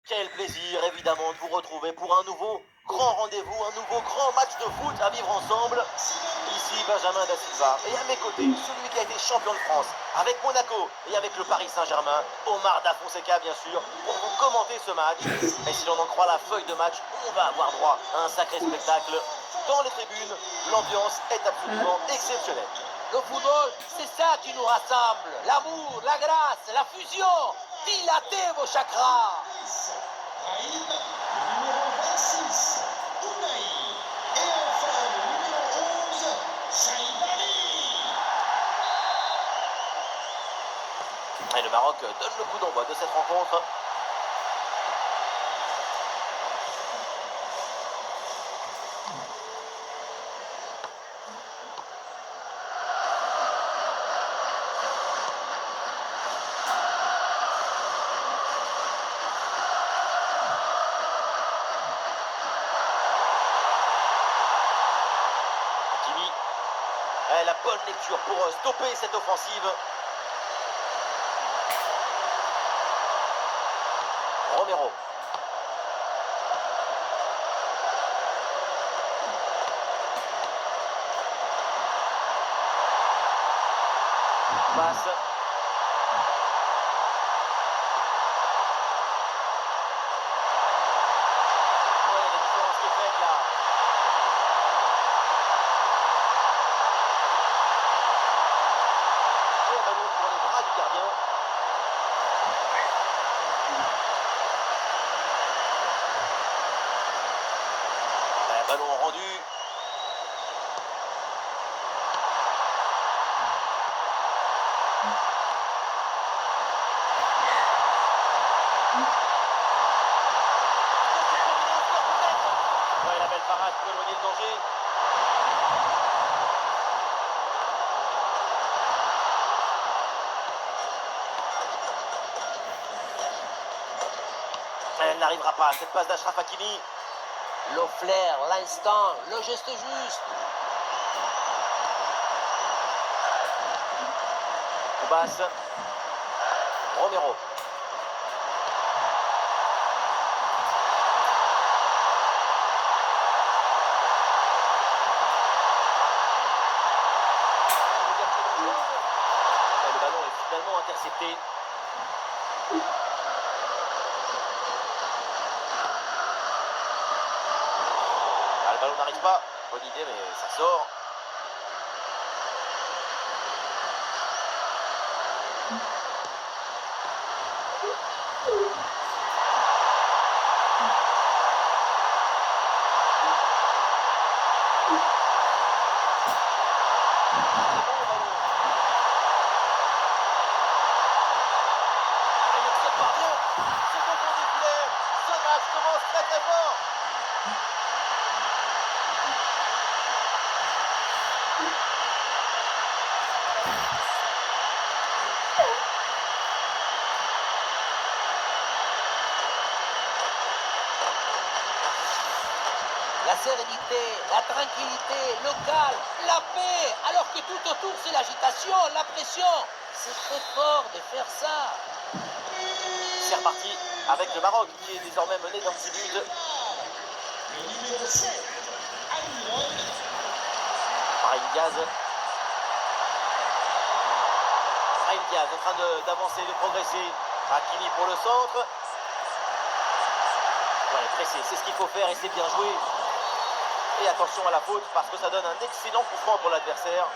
Quel plaisir évidemment de vous retrouver pour un nouveau grand rendez-vous, un nouveau grand match de foot à vivre ensemble. Ici Benjamin Da Silva et à mes côtés, celui qui a été champion de France avec Monaco et avec le Paris Saint-Germain, Omar Da Fonseca bien sûr, pour vous commenter ce match. Et si l'on en croit la feuille de match, on va avoir droit à un sacré spectacle. Dans les tribunes, l'ambiance est absolument exceptionnelle. Le football, c'est ça qui nous rassemble. L'amour, la grâce, la fusion. Dilatez vos chakras. Brahim, le numéro 26, Unai. Et enfin, le numéro 11, Saïbali. Et le Maroc donne le coup d'envoi de cette rencontre. La bonne lecture pour stopper cette offensive. Romero. Passe. Ouais, la différence qui est faite là. Pour les bras du gardien. Ballon rendu. Ouais, la belle parade pour éloigner le danger. Elle n'arrivera pas, cette passe d'Achraf Hakimi. Le flair, l'instant, le geste juste. Koubas. Romero. Le ballon est finalement intercepté. Le ballon n'arrive pas. Bonne idée, mais ça sort. La sérénité, la tranquillité, le calme, la paix, alors que tout autour c'est l'agitation, la pression. C'est très fort de faire ça. C'est reparti avec le Maroc qui est désormais mené d'un petit but. Le numéro 7, Almiron. Brahim Diaz. Brahim Diaz en train d'avancer, de progresser. Hakimi pour le centre. Ouais, pressé, c'est ce qu'il faut faire et c'est bien joué. Et attention à la faute parce que ça donne un excellent coup franc pour l'adversaire.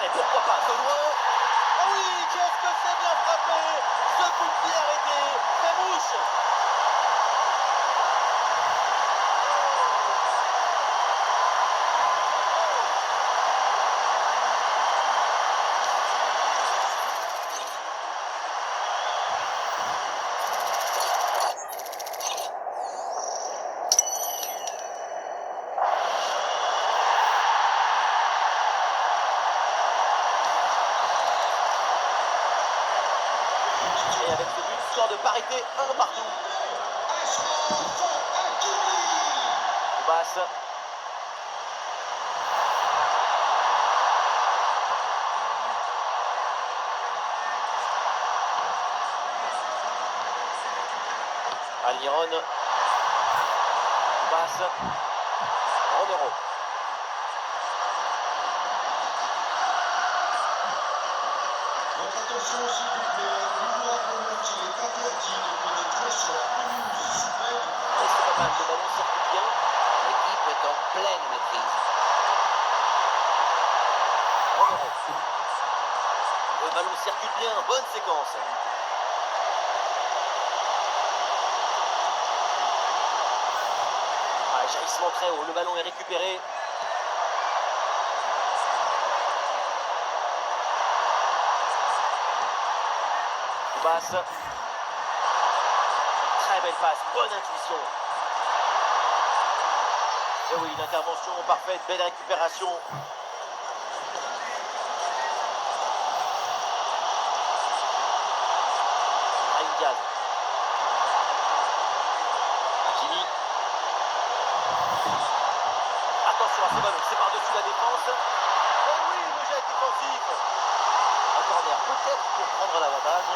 Et pourquoi pas de loin. Oh oui, qu'est-ce que c'est bien frappé. Ce coup de pied arrêté, fait mouche. Et avec ce but, score de parité, 1 partout. Achraf Hakimi. Basse. Almiron. Basse. Romero. Votre attention s'il vous plaît, nous rappelons qu'il est interdit de pénétrer sur la pelouse sous peine. Et c'est pas mal, le ballon circule bien. L'équipe est en pleine maîtrise. Romero. Le ballon circule bien, bonne séquence. Ah, jaillissement très haut, le ballon est récupéré. Basse. Très belle passe, bonne intuition. Et oui, l'intervention parfaite, belle récupération. Diaz. Hakimi. Attention à ce ballon, c'est par-dessus la défense. Oh oui, le jet défensif. Un corner peut-être pour prendre l'avantage.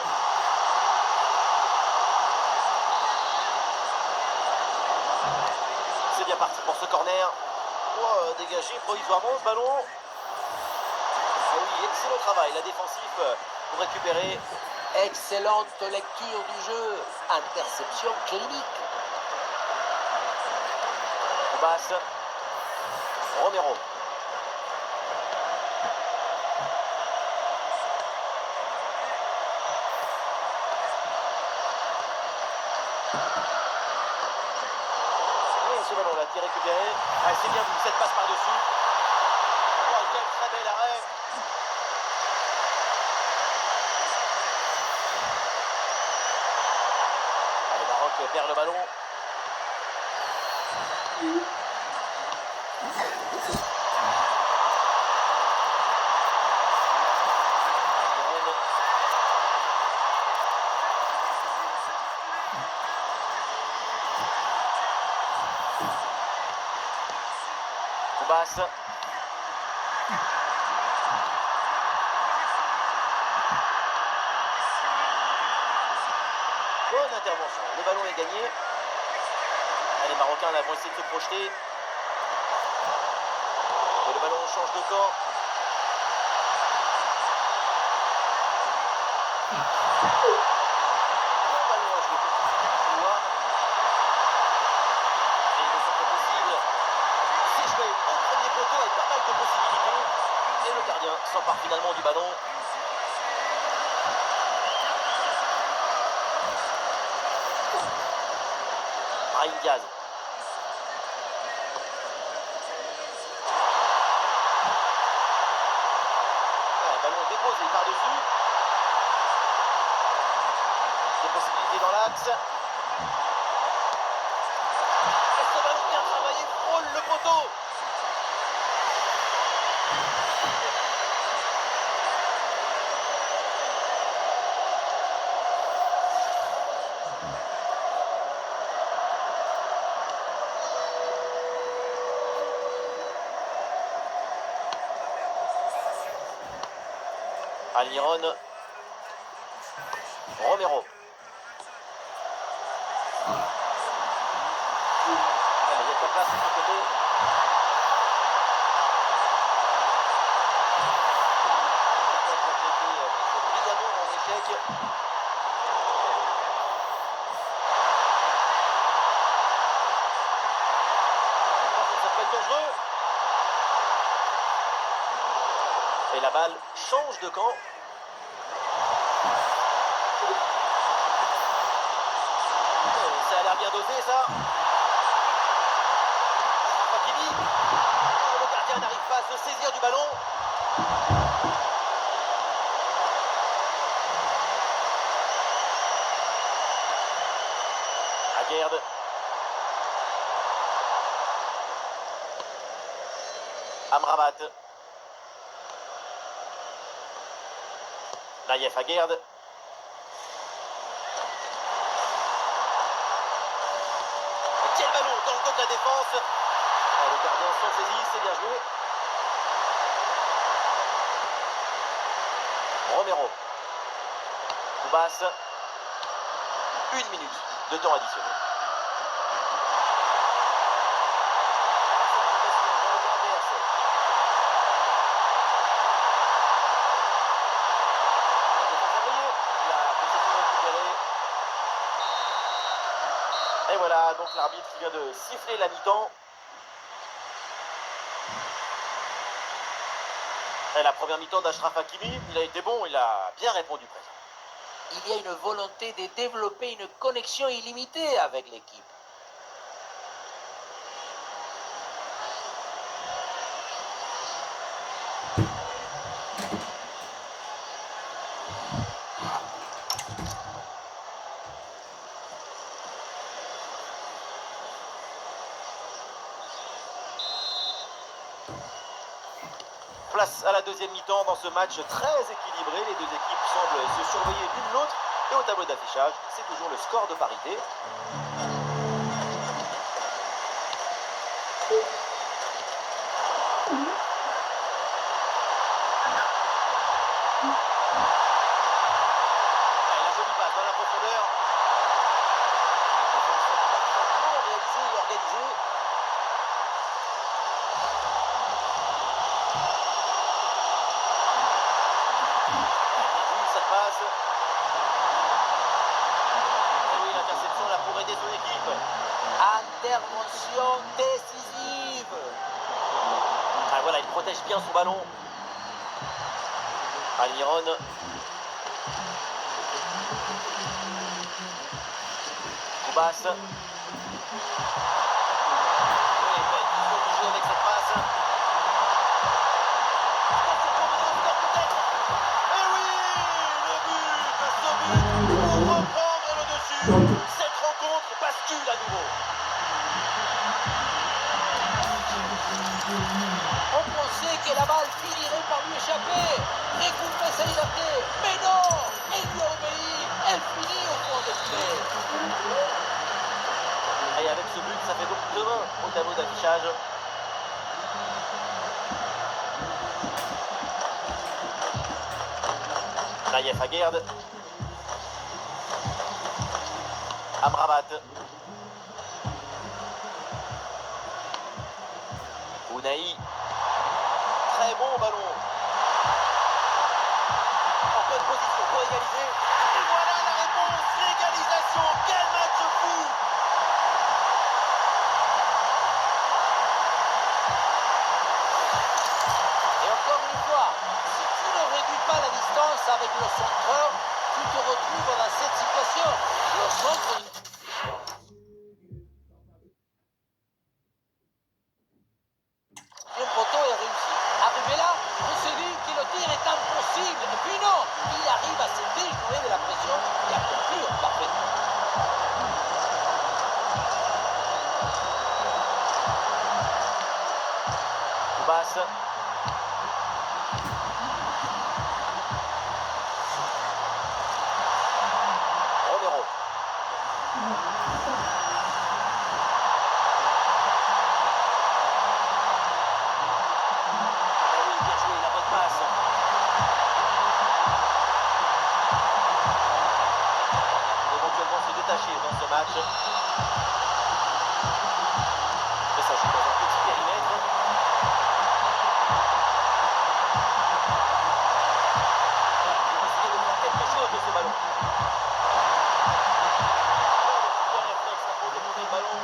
C'est bien parti pour ce corner. Oh, dégagé provisoirement ce ballon. Ah oui, excellent travail, la défensive pour récupérer. Excellente lecture du jeu. Interception clinique. Basse. Romero. Et ce ballon-là qui est récupéré. Ah, c'est bien vu, cette passe par-dessus. Oh, quel très bel arrêt. Allez, Maroc perd le ballon. Basse. Bonne intervention, le ballon est gagné. Les Marocains là, vont essayer de se projeter. Et le ballon change de camp. Bon ballon à jouer. Et il est sempre possible. C'est joué au premier poteau avec pas mal de possibilités. Et le gardien s'empare finalement du ballon. Brahim Diaz. Le ballon déposé par-dessus. Des possibilités dans l'axe. Et ce ballon bien travaillé frôle le poteau. Almiron. Romero. Allez, il y a de la place de ce côté. Brillamment en échec. Ça peut être dangereux. Et la balle change de camp. Ça a l'air bien dosé ça. Hakimi. Le gardien n'arrive pas à se saisir du ballon. Aguerd. Amrabat. Naïef Aguerd. la défense. Oh, le gardien s'en saisit, c'est bien joué. Romero. Koubas. 1 minute de temps additionnel. Et voilà, donc l'arbitre qui vient de siffler la mi-temps. Et la première mi-temps d'Achraf Hakimi, il a été bon, il a bien répondu présent. Il y a une volonté de développer une connexion illimitée avec l'équipe. Place à la deuxième mi-temps dans ce match très équilibré. Les deux équipes semblent se surveiller l'une l'autre. Et au tableau d'affichage, c'est toujours le score de parité. Et la jolie passe dans la profondeur. La défense parfaitement réalisée et organisée. Ça passe. Et oui, l'interception là pour aider son équipe. Intervention décisive. Ah voilà, il protège bien son ballon. Almiron. Koubas. Oui, il faut jouer avec cette passe. Attention, combinaison peut-être. Et oui, le but, ce but pour reprendre le dessus. Cette rencontre bascule à nouveau. On pensait que la balle finirait par lui échapper. Récupérer sa liberté. Mais non, elle lui obéit. Elle finit au fond de filet. Et avec ce but, ça fait donc 2-1 au tableau d'affichage. Naïef Aguerd. Amrabat. Ounahi. Très bon ballon. En bonne position pour égaliser. Et voilà la réponse, l'égalisation. Quel match fou! Et encore une fois, si tu ne réduis pas la distance avec le centreur, tu te retrouves dans cette situation. Le centre. Le poteau est réussi. Arrivé là, on se dit que le tir est impossible. Et puis non, il arrive à se déjouer de la pression et à conclure parfaitement. Koubas. Romero. Ah oui, bien joué, la bonne passe. Éventuellement se détacher dans ce match. Mais ça joue dans un petit périmètre. Voilà, il va essayer de faire quelque chose de ce ballon. Le réflexe là, pour démonter le ballon.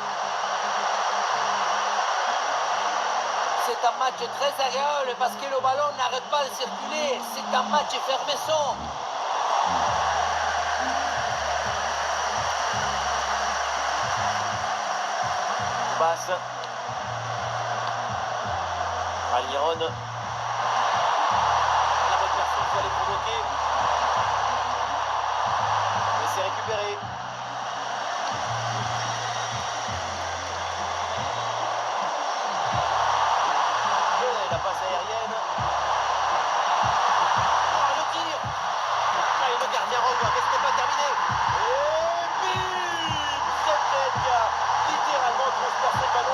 C'est un match très agréable parce que le ballon n'arrête pas de circuler. C'est un match effervescent. Passe. Almiron. La bonne personne pour aller provoquer. Mais c'est récupéré. Et la passe aérienne. Oh, le tir. Ah, et le gardien revoit, mais ce n'est pas terminé. Et bim, cette tête qui a littéralement transpercé le ballon.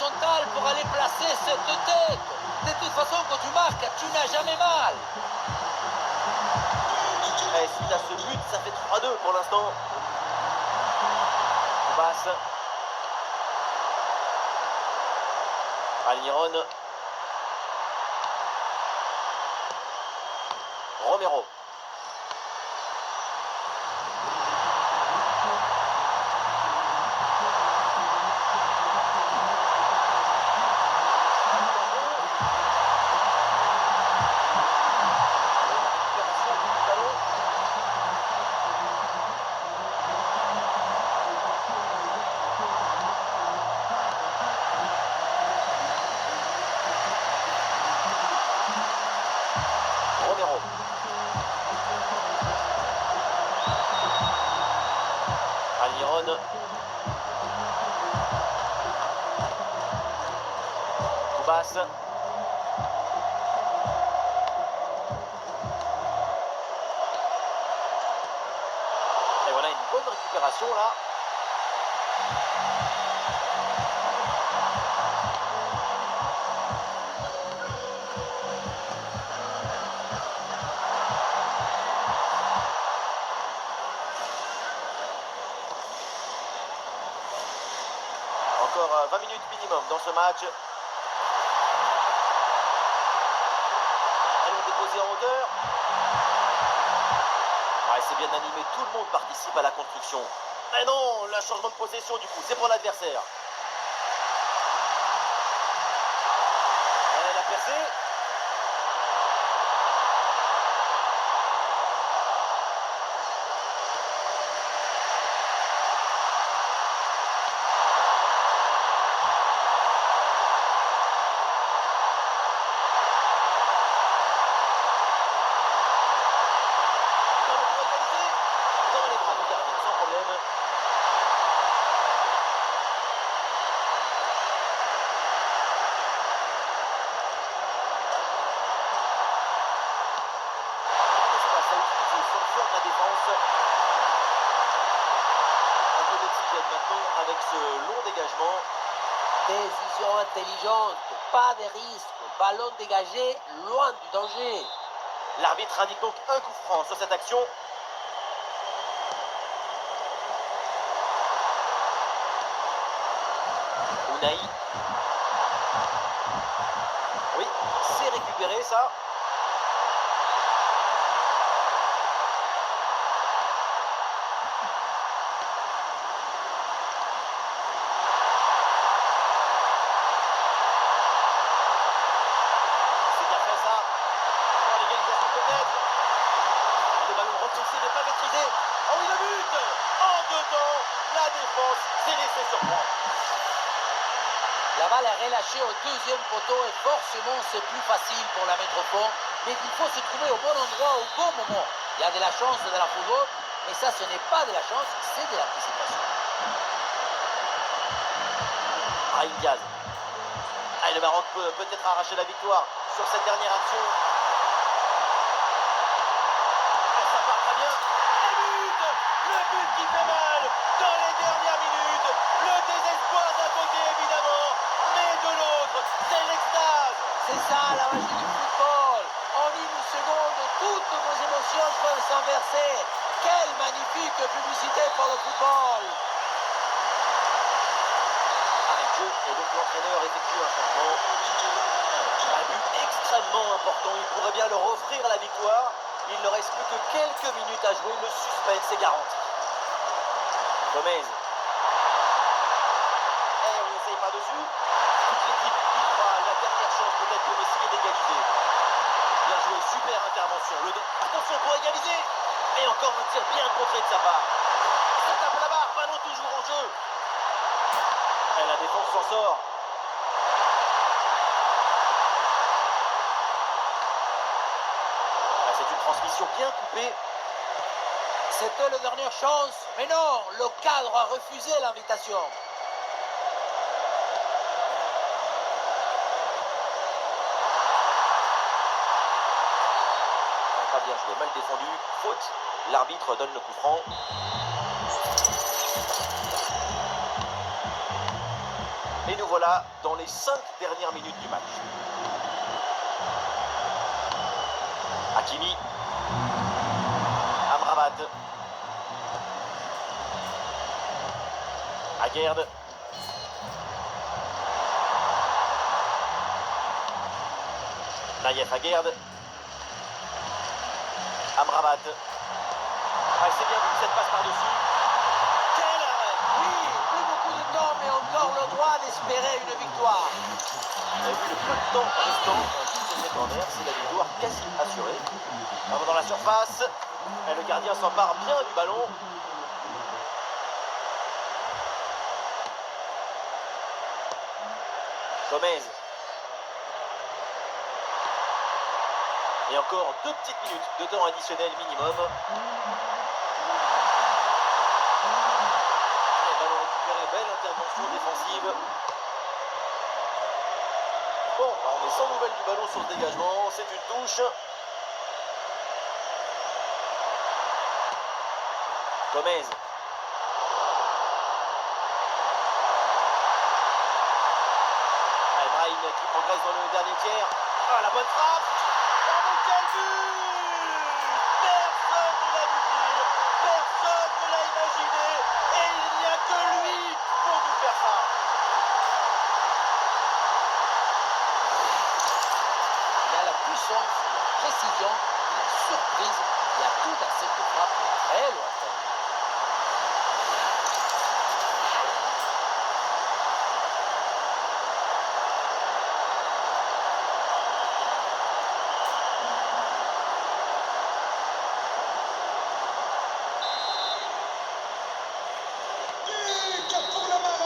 l'horizontale pour aller placer cette tête. De toute façon, quand tu marques, tu n'as jamais mal. Et suite à ce but, ça fait 3-2 pour l'instant. On passe. Almiron. Romero. Romero. Almiron. Koubas. Et voilà une bonne récupération là. Encore 20 minutes minimum dans ce match. Allons déposer en hauteur. Ouais, c'est bien animé, tout le monde participe à la construction. Mais non, le changement de possession du coup, c'est pour l'adversaire. Elle a percé. Dans les bras du gardien, sans problème. L'espace à utiliser sur le flanc de la défense. Un peu d'oxygène maintenant avec ce long dégagement. Décision intelligente, pas de risque, ballon dégagé, loin du danger. L'arbitre indique donc un coup franc sur cette action. Unai. Oui, c'est récupéré ça. C'est bien fait ça. Pour l'égalisation peut-être. Le ballon repoussé n'est pas maîtrisé. Oh oui, le but. En deux temps, la défense s'est laissée surprendre. La balle est relâchée au deuxième poteau et forcément c'est plus facile pour la mettre au fond. Mais il faut se trouver au bon endroit au bon moment. Il y a de la chance de la football, mais ça ce n'est pas de la chance, c'est de l'anticipation. Brahim Diaz. Ah, le Maroc peut peut-être arracher la victoire sur cette dernière action. Ah, ça part très bien. Et but. Le but qui fait mal dans les dernières minutes. Le désespoir d'un côté évidemment, mais de l'autre, c'est l'extase. C'est ça la magie du football. En une seconde, toutes vos émotions peuvent s'inverser. Quelle magnifique publicité pour le football. Arrêt de jeu et donc l'entraîneur effectue un changement. Un but extrêmement important, il pourrait bien leur offrir la victoire. Il ne reste plus que quelques minutes à jouer, le suspense est garanti. Gomez. Et on n'essaye pas dessus. Toute l'équipe y croit, la dernière chance peut-être pour essayer d'égaliser. Bien joué, super intervention. Attention pour égaliser. Et encore un tir bien contré de sa part. Ça tape la barre, ballon toujours en jeu. Et la défense s'en sort. Ah, c'est une transmission bien coupée. C'était la dernière chance, mais non, le cadre a refusé l'invitation. Pas bien joué, mal défendu, faute. L'arbitre donne le coup franc. Et nous voilà. voilà dans les 5 dernières minutes du match. Hakimi. Amrabat. Aguerd. Nayef Aguerd. Amrabat. Ah, c'est bien vu cette passe par-dessus. Quel arrêt! Oui, plus beaucoup de temps, mais encore le droit d'espérer une victoire. Vous avez vu le peu de temps restant sur cette corner, c'est la victoire quasi assurée. Alors dans la surface, et le gardien s'empare bien du ballon. Gomez. Et encore 2 petites minutes de temps additionnel minimum. Et ballon récupéré, belle intervention défensive. Bon, on est sans nouvelles du ballon sur ce dégagement, c'est une touche. Gomez. Brahim qui progresse dans le dernier tiers. Ah, la bonne frappe. Oh, mais quel but! Personne ne l'a vu venir. Personne ne l'a imaginé. Et il n'y a que lui pour nous faire ça. Il y a la puissance, la précision, la surprise. Il y a tout à cette frappe très lointaine.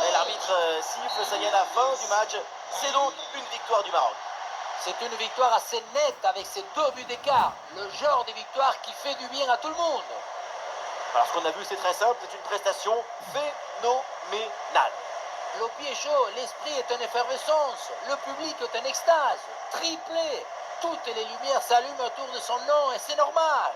Et l'arbitre siffle, ça y est, la fin du match. C'est donc une victoire du Maroc. C'est une victoire assez nette avec ces 2 buts d'écart. Le genre de victoire qui fait du bien à tout le monde. Alors ce qu'on a vu, c'est très simple, c'est une prestation phénoménale. Le pied chaud, l'esprit est en effervescence, le public est en extase, triplé. Toutes les lumières s'allument autour de son nom et c'est normal.